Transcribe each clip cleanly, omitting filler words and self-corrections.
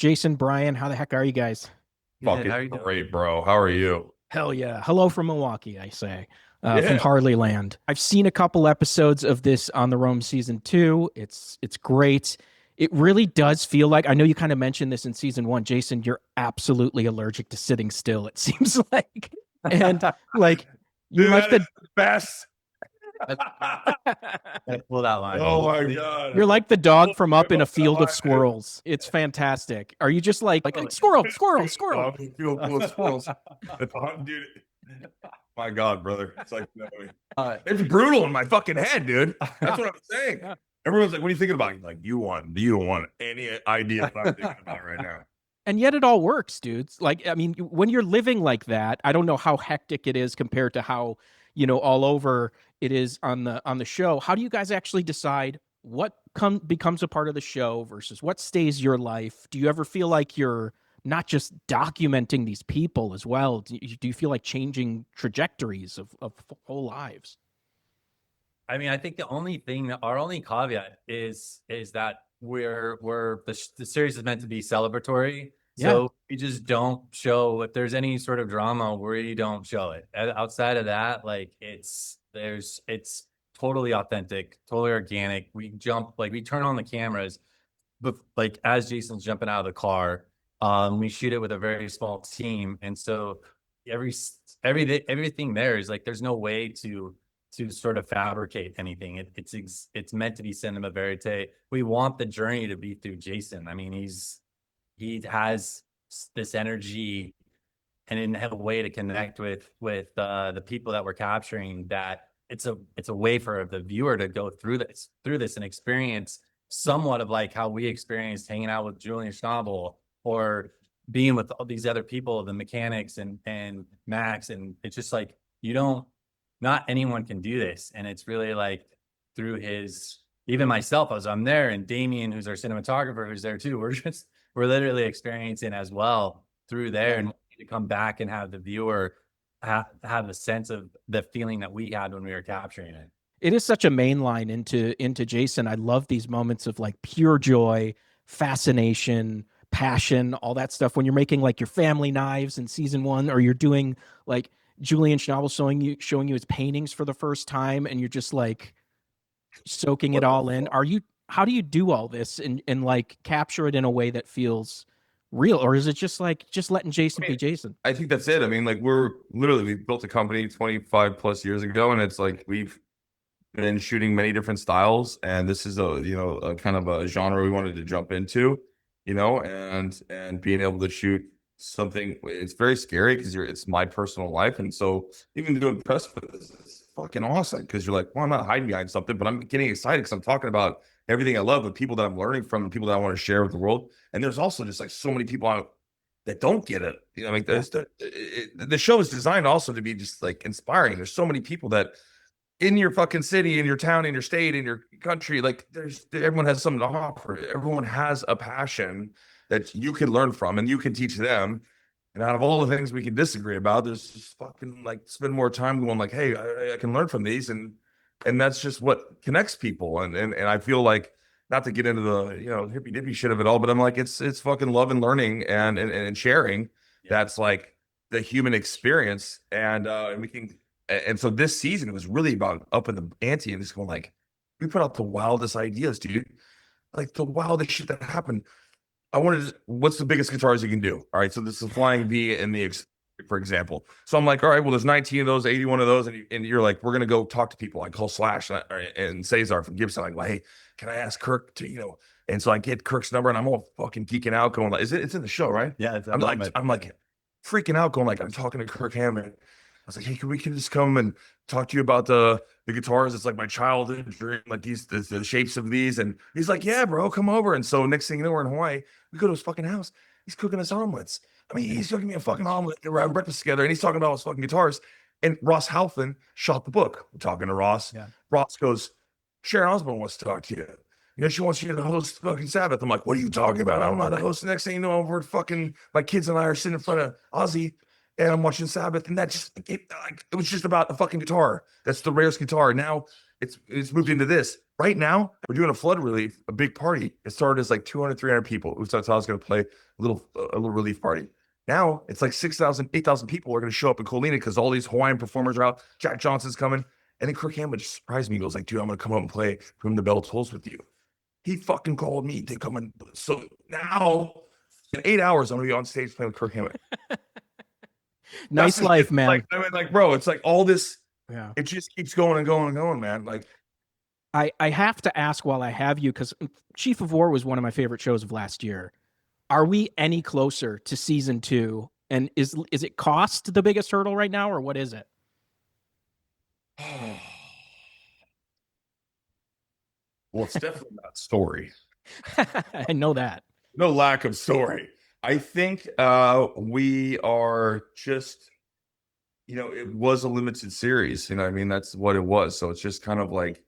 Jason, Brian, how the heck are you guys? Good. How Fucking are you doing? great, bro. How are you? Hell yeah. Hello from Milwaukee, I say, from Yeah. Harley Land. I've seen a couple episodes of this on the Rome season two. It's great. It really does feel like, I know you kind of mentioned this in season one, Jason, you're absolutely allergic to sitting still, it seems like. And like, you're Dude, like that is the the best. Pull that line. Oh my god. you're like the dog Oh, from up in a my field of God. squirrels. It's fantastic. Are you just like squirrel, squirrel, squirrel? I'm feel full of squirrels. Dude. My god, brother. It's like no way. It's brutal in my fucking head, dude. That's what I'm saying. Everyone's like, what are you thinking about? Like, you don't want any idea what I'm thinking about right now. And yet it all works, dudes. Like, I mean, when you're living like that, I don't know how hectic it is compared to how, all over it is on the show. How do you guys actually decide what becomes a part of the show versus what stays your life? Do you ever feel like you're not just documenting these people as well? Do you feel like changing trajectories of whole lives? I mean, I think our only caveat is that the series is meant to be celebratory. Yeah. So we just don't show if there's any sort of drama, we don't show it. Outside of that, like it's totally authentic, totally organic. We turn on the cameras, but like as Jason's jumping out of the car, we shoot it with a very small team, and so everything there is like there's no way to sort of fabricate anything. It's meant to be cinema verite. We want the journey to be through Jason. I mean, he has this energy and in a way to connect with the people that we're capturing, that it's a way for the viewer to go through this and experience somewhat of like how we experienced hanging out with Julian Schnabel or being with all these other people, the mechanics and Max. And it's just like, not anyone can do this. And it's really like through even myself, as I'm there, and Damien, who's our cinematographer, who's there too. We're literally experiencing as well through there, and to come back and have the viewer have a sense of the feeling that we had when we were capturing it. It is such a main line into Jason. I love these moments of like pure joy, fascination, passion, all that stuff. When you're making like your family knives in season one, or you're doing like Julian Schnabel showing you his paintings for the first time, and you're just like soaking it What the all in. fuck? How do you do all this and like capture it in a way that feels real? Or is it just like just letting Jason I be mean, Jason? I think that's it. I mean, like we built a company 25 plus years ago, and it's like we've been shooting many different styles, and this is a kind of a genre we wanted to jump into, and being able to shoot something. It's very scary because it's my personal life, and so even doing press for this is fucking awesome because you're like, well, I'm not hiding behind something, but I'm getting excited because I'm talking about everything I love with people that I'm learning from and people that I want to share with the world. And there's also just like so many people out that don't get it. Like the show is designed also to be just like inspiring. There's so many people that in your fucking city, in your town, in your state, in your country, like everyone has something to offer. Everyone has a passion that you can learn from and you can teach them. And out of all the things we can disagree about, there's just fucking like spend more time going like, hey, I can learn from these, and that's just what connects people. And I feel like, not to get into the hippy dippy shit of it all, but I'm like it's fucking love and learning and sharing. Yeah. That's like the human experience, and we can. And so this season it was really about upping the ante and just going like, we put out the wildest ideas, dude. Like the wildest shit that happened. What's the biggest guitars you can do? All right, so this is flying V in the for example. So I'm like, all right, well, there's 19 of those, 81 of those, and you're like, we're gonna go talk to people. I call Slash and Cesar from Gibson. I'm like, hey, can I ask Kirk to? And so I get Kirk's number, and I'm all fucking geeking out, going like, it's in the show, right? Yeah, it's I'm like freaking out, going like, I'm talking to Kirk Hammond. I was like, hey, can just come and talk to you about the guitars? It's like my childhood dream, like the shapes of these. And he's like, yeah, bro, come over. And so next thing you know, we're in Hawaii. We go to his fucking house. He's cooking us omelets. I mean, he's cooking me a fucking omelet, and we're having breakfast together, and he's talking about his fucking guitars. And Ross Halfin shot the book. We're talking to Ross. Yeah. Ross goes, Sharon Osbourne wants to talk to you. She wants you to host fucking Sabbath. I'm like, what are you talking about? I'm not the host. The next thing you know, we're fucking, my kids and I are sitting in front of Ozzy, and I'm watching Sabbath, and that just it was just about a fucking guitar. That's the rarest guitar. Now it's moved into this. Right now, we're doing a flood relief, a big party. It started as like 200, 300 people. We thought I was going to play a little relief party. Now it's like 6,000, 8,000 people are going to show up in Colina because all these Hawaiian performers are out. Jack Johnson's coming. And then Kirk Hammett just surprised me. He goes like, dude, I'm going to come up and play From the Bell Tolls with you. He fucking called me to come in. So now in 8 hours, I'm going to be on stage playing with Kirk Hammett. Nice life, man. Like, I mean, like, bro, it's like all this, yeah. it just keeps going and going and going, man. Like, I have to ask while I have you, because Chief of War was one of my favorite shows of last year. Are we any closer to season 2? And is it cost the biggest hurdle right now, or what is it? well, it's definitely not story. I know that. No lack of story. I think we are just, it was a limited series. I mean, that's what it was. So it's just kind of like,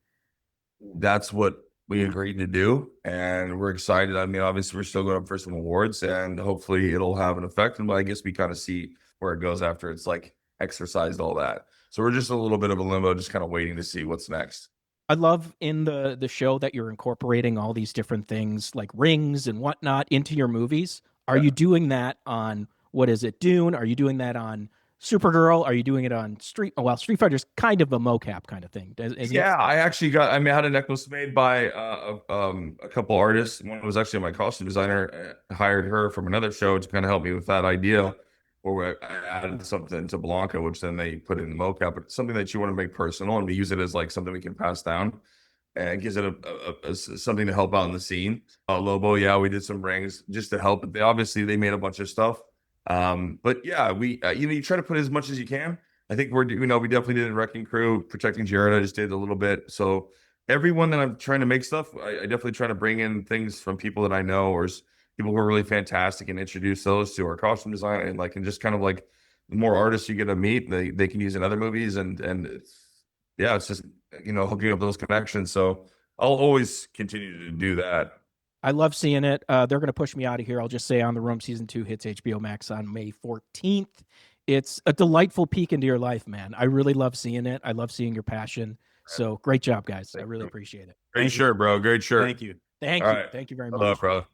that's what we agreed to do. And we're excited. I mean, obviously, we're still going up for some awards, and hopefully it'll have an effect. And I guess we kind of see where it goes after it's like exercised all that. So we're just a little bit of a limbo, just kind of waiting to see what's next. I love in the show that you're incorporating all these different things like rings and whatnot into your movies. Are you doing that on, what is it, Dune? Are you doing that on Supergirl? Are you doing it on Street Fighter's kind of a mocap kind of thing? I actually I had a necklace made by a couple artists. One was actually my costume designer. Hired her from another show to kind of help me with that idea. Or I added something to Blanca, which then they put in the mocap, but it's something that you want to make personal, and we use it as like something we can pass down, and it gives it a something to help out in the scene. Lobo, yeah, we did some rings just to help. They made a bunch of stuff. But yeah, we you try to put as much as you can. I think we definitely did in Wrecking Crew, Protecting Jared. I just did a little bit. So everyone that I'm trying to make stuff, I definitely try to bring in things from people that I know, or people who are really fantastic, and introduce those to our costume design, and just kind of like, the more artists you get to meet, they can use in other movies, and it's just hooking up those connections. So I'll always continue to do that. I love seeing it. They're going to push me out of here. I'll just say On the Room season 2 hits HBO Max on May 14th. It's a delightful peek into your life, man. I really love seeing it. I love seeing your passion. So great job, guys. I really appreciate it. Great shirt, bro. Great shirt. Thank you. Thank you. Thank you very much. Bro.